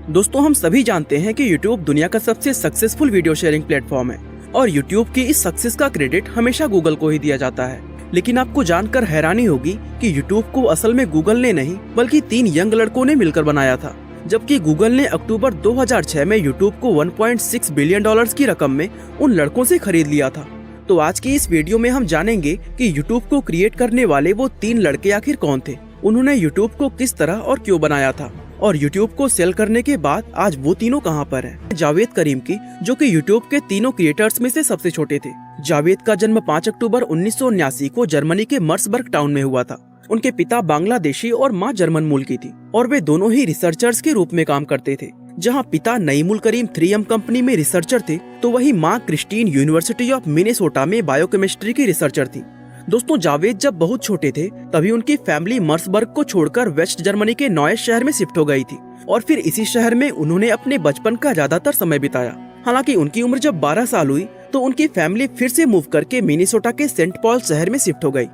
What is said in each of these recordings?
दोस्तों, हम सभी जानते हैं कि YouTube दुनिया का सबसे सक्सेसफुल वीडियो शेयरिंग प्लेटफॉर्म है और YouTube की इस सक्सेस का क्रेडिट हमेशा गूगल को ही दिया जाता है। लेकिन आपको जानकर हैरानी होगी कि YouTube को असल में गूगल ने नहीं बल्कि 3 यंग लड़कों ने मिलकर बनाया था, जबकि गूगल ने अक्टूबर 2006 में YouTube को $1.6 बिलियन की रकम में उन लड़कों से खरीद लिया था। तो आज की इस वीडियो में हम जानेंगे कि YouTube को क्रिएट करने वाले वो 3 लड़के आखिर कौन थे, उन्होंने YouTube को किस तरह और क्यों बनाया था, और YouTube को सेल करने के बाद आज वो तीनों कहां पर हैं। जावेद करीम की, जो कि YouTube के तीनों क्रिएटर्स में से सबसे छोटे थे। जावेद का जन्म 5 अक्टूबर 1979 को जर्मनी के मर्सबर्ग टाउन में हुआ था। उनके पिता बांग्लादेशी और मां जर्मन मूल की थी और वे दोनों ही रिसर्चर्स के रूप में काम करते थे। जहां पिता नईमुल करीम 3M कंपनी में रिसर्चर थे, तो वही मां क्रिस्टीन यूनिवर्सिटी ऑफ मिनेसोटा में बायोकेमिस्ट्री की रिसर्चर थी। दोस्तों, जावेद जब बहुत छोटे थे तभी उनकी फैमिली मर्सबर्ग को छोड़कर वेस्ट जर्मनी के नॉयस शहर में शिफ्ट हो गई थी और फिर इसी शहर में उन्होंने अपने बचपन का ज्यादातर समय बिताया। हालांकि उनकी उम्र जब 12 साल हुई तो उनकी फैमिली फिर से मूव करके मिनेसोटा के सेंट पॉल शहर में शिफ्ट हो गई।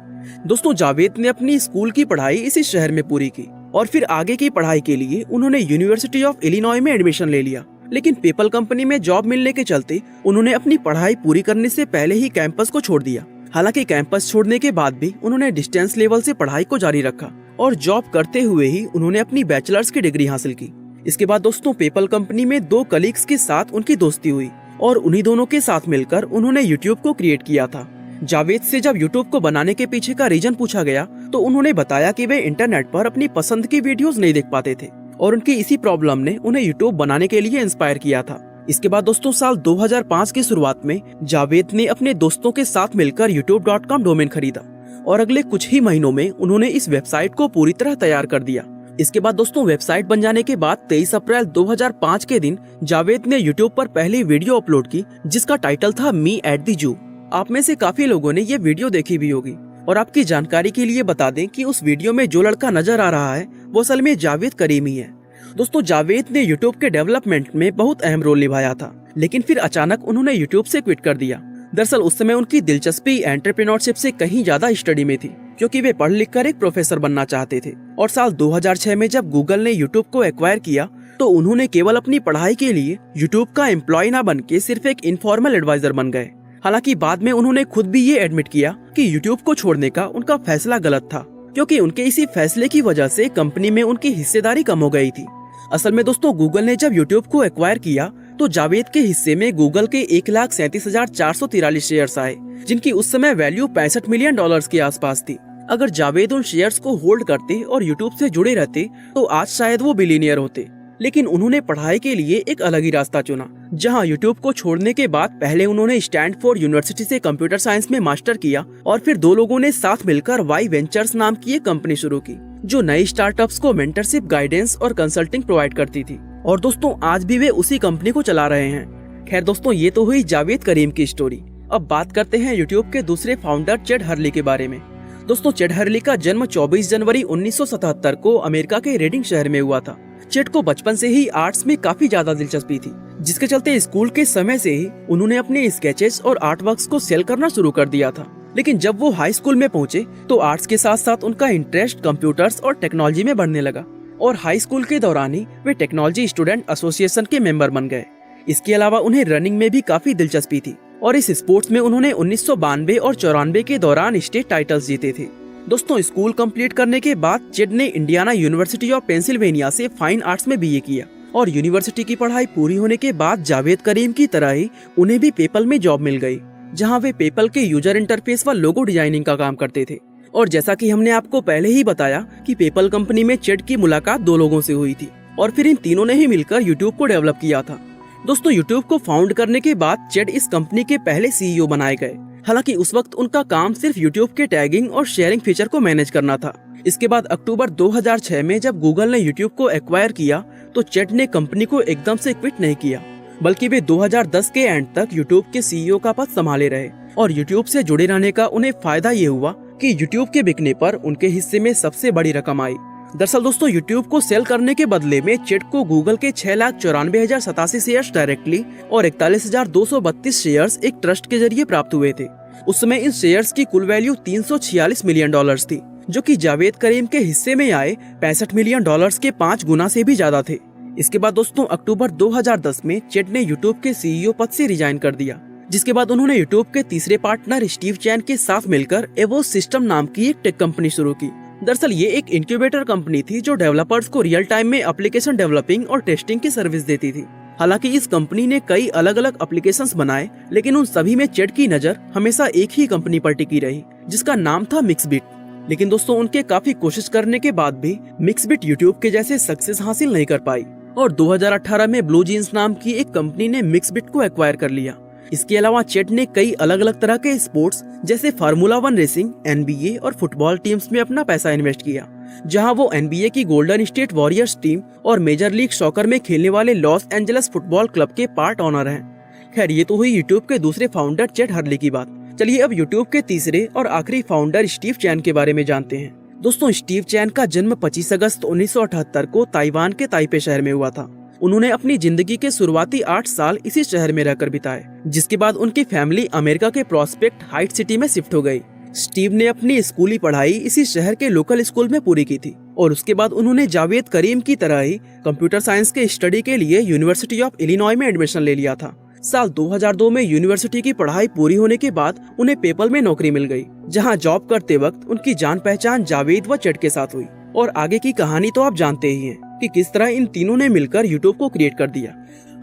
दोस्तों, जावेद ने अपनी स्कूल की पढ़ाई इसी शहर में पूरी की और फिर आगे की पढ़ाई के लिए उन्होंने यूनिवर्सिटी ऑफ इलिनॉय में एडमिशन ले लिया। लेकिन पेपल कंपनी में जॉब मिलने के चलते उन्होंने अपनी पढ़ाई पूरी करने से पहले ही कैंपस को छोड़ दिया। हालांकि कैंपस छोड़ने के बाद भी उन्होंने डिस्टेंस लेवल से पढ़ाई को जारी रखा और जॉब करते हुए ही उन्होंने अपनी बैचलर्स की डिग्री हासिल की। इसके बाद दोस्तों, पेपल कंपनी में 2 कलीग्स के साथ उनकी दोस्ती हुई और उन्हीं दोनों के साथ मिलकर उन्होंने YouTube को क्रिएट किया था। जावेद से जब YouTube को बनाने के पीछे का रीजन पूछा गया तो उन्होंने बताया कि वे इंटरनेट पर अपनी पसंद की वीडियोस नहीं देख पाते थे और उनकी इसी प्रॉब्लम ने उन्हें YouTube बनाने के लिए इंस्पायर किया था। इसके बाद दोस्तों, साल 2005 की शुरुआत में जावेद ने अपने दोस्तों के साथ मिलकर youtube.com डोमेन खरीदा और अगले कुछ ही महीनों में उन्होंने इस वेबसाइट को पूरी तरह तैयार कर दिया। इसके बाद दोस्तों, वेबसाइट बन जाने के बाद 23 अप्रैल 2005 के दिन जावेद ने YouTube पर पहली वीडियो अपलोड की, जिसका टाइटल था मी एट द जू। आप में से काफी लोगों ने ये वीडियो देखी भी होगी और आपकी जानकारी के लिए बता दें कि उस वीडियो में जो लड़का नजर आ रहा है वो असल में जावेद करीम ही है। दोस्तों, जावेद ने YouTube के डेवलपमेंट में बहुत अहम रोल निभाया था, लेकिन फिर अचानक उन्होंने YouTube से क्विट कर दिया। दरअसल उस समय उनकी दिलचस्पी एंटरप्रेन्योरशिप से कहीं ज्यादा स्टडी में थी, क्योंकि वे पढ़ लिख कर एक प्रोफेसर बनना चाहते थे। और साल 2006 में जब गूगल ने YouTube को एक्वायर किया तो उन्होंने केवल अपनी पढ़ाई के लिए YouTube का एम्प्लॉय न बन के सिर्फ एक इनफॉर्मल एडवाइजर बन गए। हालांकि बाद में उन्होंने खुद भी ये एडमिट किया कि YouTube को छोड़ने का उनका फैसला गलत था, क्योंकि उनके इसी फैसले की वजह से कंपनी में उनकी हिस्सेदारी कम हो गई थी। असल में दोस्तों, गूगल ने जब YouTube को एक्वायर किया तो जावेद के हिस्से में गूगल के 1,37,443 शेयर्स आए, जिनकी उस समय वैल्यू $65 मिलियन के आसपास थी। अगर जावेद उन शेयर्स को होल्ड करते और YouTube से जुड़े रहते तो आज शायद वो बिलियनियर होते। लेकिन उन्होंने पढ़ाई के लिए एक अलग ही रास्ता चुना, जहां YouTube को छोड़ने के बाद पहले उन्होंने स्टैनफोर्ड यूनिवर्सिटी से कंप्यूटर साइंस में मास्टर किया और फिर 2 लोगों ने साथ मिलकर वाई वेंचर्स नाम की एक कंपनी शुरू की, जो नई स्टार्टअप्स को मेंटरशिप, गाइडेंस और कंसल्टिंग प्रोवाइड करती थी। और दोस्तों, आज भी वे उसी कंपनी को चला रहे हैं। खैर दोस्तों, ये तो हुई जावेद करीम की स्टोरी। अब बात करते हैं YouTube के दूसरे फाउंडर चेड हर्ली के बारे में। दोस्तों, चेड हर्ली का जन्म 24 जनवरी 1977 को अमेरिका के रेडिंग शहर में हुआ था। चेड को बचपन से ही आर्ट्स में काफी ज्यादा दिलचस्पी थी, जिसके चलते स्कूल के समय से ही उन्होंने अपने स्केचेस और आर्ट वर्क्स को सेल करना शुरू कर दिया था। लेकिन जब वो हाई स्कूल में पहुंचे तो आर्ट्स के साथ साथ उनका इंटरेस्ट कंप्यूटर्स और टेक्नोलॉजी में बढ़ने लगा और हाई स्कूल के दौरान ही वे टेक्नोलॉजी स्टूडेंट एसोसिएशन के मेंबर बन गए। इसके अलावा उन्हें रनिंग में भी काफी दिलचस्पी थी और इस स्पोर्ट्स में उन्होंने 1992 और 94 के दौरान स्टेट टाइटल्स जीते थे। दोस्तों, स्कूल कंप्लीट करने के बाद चेड ने इंडियाना यूनिवर्सिटी ऑफ पेंसिल्वेनिया से फाइन आर्ट्स में BA किया और यूनिवर्सिटी की पढ़ाई पूरी होने के बाद जावेद करीम की तरह ही उन्हें भी पेपल में जॉब मिल गई, जहां वे पेपल के यूजर इंटरफेस व लोगो डिजाइनिंग का काम करते थे। और जैसा कि हमने आपको पहले ही बताया कि पेपल कंपनी में चेड की मुलाकात 2 लोगों से हुई थी और फिर इन तीनों ने ही मिलकर YouTube को डेवलप किया था। दोस्तों, YouTube को फाउंड करने के बाद चेड इस कंपनी के पहले CEO बनाए गए। हालांकि उस वक्त उनका काम सिर्फ YouTube के टैगिंग और शेयरिंग फीचर को मैनेज करना था। इसके बाद अक्टूबर 2006 में जब गूगल ने YouTube को एक्वायर किया तो चेड ने कंपनी को एकदम से क्विट नहीं किया, बल्कि वे 2010 के एंड तक YouTube के CEO का पद संभाले रहे। और YouTube से जुड़े रहने का उन्हें फायदा ये हुआ कि YouTube के बिकने पर उनके हिस्से में सबसे बड़ी रकम आई। दरअसल दोस्तों, YouTube को सेल करने के बदले में चेड को गूगल के 6,94,087 शेयर्स डायरेक्टली और 41,232 शेयर्स एक ट्रस्ट के जरिए प्राप्त हुए थे। उस समय इन शेयर्स की कुल वैल्यू $346 मिलियन थी, जो कि जावेद करीम के हिस्से में आए $65 मिलियन के 5 गुना से भी ज्यादा थे। इसके बाद दोस्तों अक्टूबर 2010 में चेट ने यूट्यूब के सीईओ पद से रिजाइन कर दिया, जिसके बाद उन्होंने यूट्यूब के तीसरे पार्टनर स्टीव चैन के साथ मिलकर एवोस सिस्टम नाम की एक टेक कंपनी शुरू की। दरअसल ये एक इंक्यूबेटर कंपनी थी जो डेवलपर्स को रियल टाइम में एप्लीकेशन डेवलपिंग और टेस्टिंग की सर्विस देती थी। हालांकि इस कंपनी ने कई अलग अलग एप्लीकेशंस बनाए, लेकिन उन सभी में चेट की नजर हमेशा एक ही कंपनी पर टिकी रही, जिसका नाम था मिक्सबिट। लेकिन दोस्तों उनके काफी कोशिश करने के बाद भी मिक्सबिट यूट्यूब के जैसे सक्सेस हासिल नहीं कर पाई और 2018 में ब्लू जीन्स नाम की एक कंपनी ने मिक्सबिट को एक्वायर कर लिया। इसके अलावा चेट ने कई अलग अलग तरह के स्पोर्ट्स जैसे फार्मूला 1 रेसिंग, NBA और फुटबॉल टीम्स में अपना पैसा इन्वेस्ट किया, जहां वो NBA की गोल्डन स्टेट वॉरियर्स टीम और मेजर लीग सॉकर में खेलने वाले लॉस एंजल्स फुटबॉल क्लब के पार्ट ऑनर हैं। खैर ये तो हुई यूट्यूब के दूसरे फाउंडर चेट हर्ली की बात। चलिए अब यूट्यूब के तीसरे और आखिरी फाउंडर स्टीव चैन के बारे में जानते हैं। दोस्तों स्टीव चैन का जन्म 25 अगस्त 1978 को ताइवान के ताइपे शहर में हुआ था। उन्होंने अपनी जिंदगी के शुरुआती 8 साल इसी शहर में रहकर बिताए, जिसके बाद उनकी फैमिली अमेरिका के प्रॉस्पेक्ट हाइट सिटी में शिफ्ट हो गई। स्टीव ने अपनी स्कूली पढ़ाई इसी शहर के लोकल स्कूल में पूरी की थी और उसके बाद उन्होंने जावेद करीम की तरह ही कंप्यूटर साइंस के स्टडी के लिए यूनिवर्सिटी ऑफ इलिनॉय में एडमिशन ले लिया था। साल 2002 में यूनिवर्सिटी की पढ़ाई पूरी होने के बाद उन्हें पेपल में नौकरी मिल गई, जहां जॉब करते वक्त उनकी जान पहचान जावेद व चेट के साथ हुई। और आगे की कहानी तो आप जानते ही हैं कि किस तरह इन तीनों ने मिलकर यूट्यूब को क्रिएट कर दिया।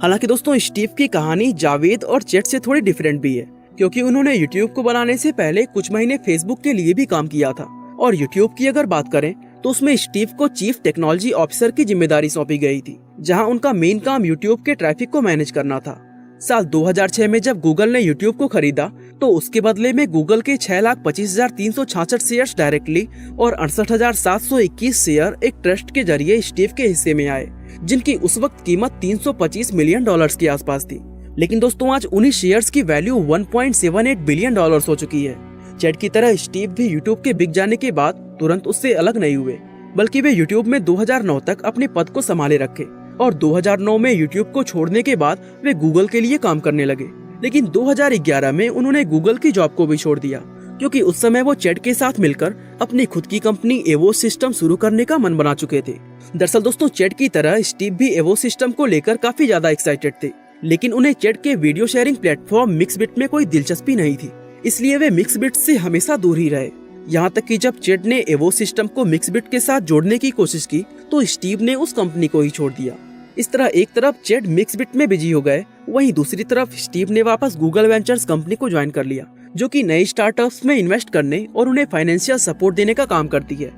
हालांकि दोस्तों स्टीव की कहानी जावेद और चेट से थोड़ी डिफरेंट भी है, क्योंकि उन्होंने यूट्यूब को बनाने से पहले कुछ महीने फेसबुक के लिए भी काम किया था। और यूट्यूब की अगर बात करें तो उसमें स्टीव को चीफ टेक्नोलॉजी ऑफिसर की जिम्मेदारी सौंपी गई थी, जहां उनका मेन काम यूट्यूब के ट्रैफिक को मैनेज करना था। साल 2006 में जब गूगल ने यूट्यूब को खरीदा तो उसके बदले में गूगल के 6,25,366 शेयर्स डायरेक्टली और 68,721 शेयर एक ट्रस्ट के जरिए स्टीव के हिस्से में आए, जिनकी उस वक्त कीमत $325 मिलियन के आसपास थी। लेकिन दोस्तों आज उन्हीं शेयर्स की वैल्यू $1.78 बिलियन हो चुकी है। चेट की तरह स्टीव भी यूट्यूब के बिक जाने के बाद तुरंत उससे अलग नहीं हुए, बल्कि वे यूट्यूब में 2009 तक अपने पद को संभाले रखे और 2009 में यूट्यूब को छोड़ने के बाद वे गूगल के लिए काम करने लगे। लेकिन 2011 में उन्होंने गूगल की जॉब को भी छोड़ दिया, क्योंकि उस समय वो चेट के साथ मिलकर अपनी खुद की कंपनी एवोस सिस्टम शुरू करने का मन बना चुके थे। दरअसल दोस्तों चेट की तरह स्टीव भी एवोस सिस्टम को लेकर काफी ज्यादा एक्साइटेड थे, लेकिन उन्हें चेट के वीडियो शेयरिंग प्लेटफॉर्म मिक्सबिट में कोई दिलचस्पी नहीं थी, इसलिए वे मिक्सबिट से हमेशा दूर ही रहे। यहाँ तक कि जब चेट ने एवोस सिस्टम को मिक्सबिट के साथ जोड़ने की कोशिश की तो स्टीव ने उस कंपनी को ही छोड़ दिया। इस तरह एक तरफ चेट मिक्सबिट में बिजी हो गए, वहीं दूसरी तरफ स्टीव ने वापस गूगल वेंचर्स कंपनी को ज्वाइन कर लिया, जो कि नए स्टार्टअप्स में इन्वेस्ट करने और उन्हें फाइनेंशियल सपोर्ट देने का काम करती है।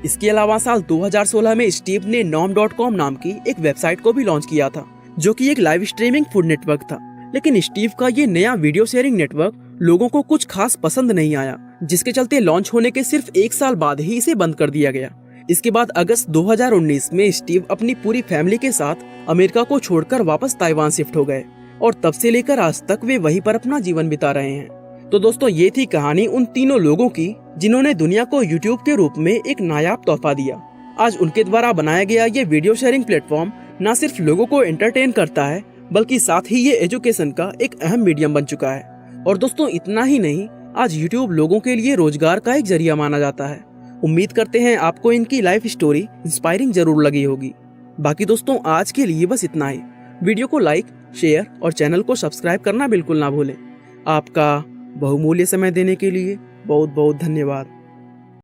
इसके अलावा साल 2016 में स्टीव ने nom.com नाम की एक वेबसाइट को भी लॉन्च किया था, जो कि एक लाइव स्ट्रीमिंग फूड नेटवर्क था। लेकिन स्टीव का ये नया वीडियो शेयरिंग नेटवर्क लोगों को कुछ खास पसंद नहीं आया, जिसके चलते लॉन्च होने के सिर्फ 1 साल बाद ही इसे बंद कर दिया गया। इसके बाद अगस्त 2019 में स्टीव अपनी पूरी फैमिली के साथ अमेरिका को छोड़कर वापस ताइवान शिफ्ट हो गए और तब से लेकर आज तक वे वहीं पर अपना जीवन बिता रहे हैं। तो दोस्तों ये थी कहानी उन तीनों लोगों की जिन्होंने दुनिया को यूट्यूब के रूप में एक नायाब तोहफा दिया। आज उनके द्वारा बनाया गया ये वीडियो शेयरिंग प्लेटफॉर्म न सिर्फ लोगों को एंटरटेन करता है, बल्कि साथ ही ये एजुकेशन का एक अहम मीडियम बन चुका है। और दोस्तों इतना ही नहीं, आज यूट्यूब लोगों के लिए रोजगार का एक जरिया माना जाता है। उम्मीद करते हैं आपको इनकी लाइफ स्टोरी इंस्पायरिंग जरूर लगी होगी। बाकी दोस्तों आज के लिए बस इतना ही। वीडियो को लाइक, शेयर और चैनल को सब्सक्राइब करना बिल्कुल ना भूलें। आपका बहुमूल्य समय देने के लिए बहुत बहुत धन्यवाद।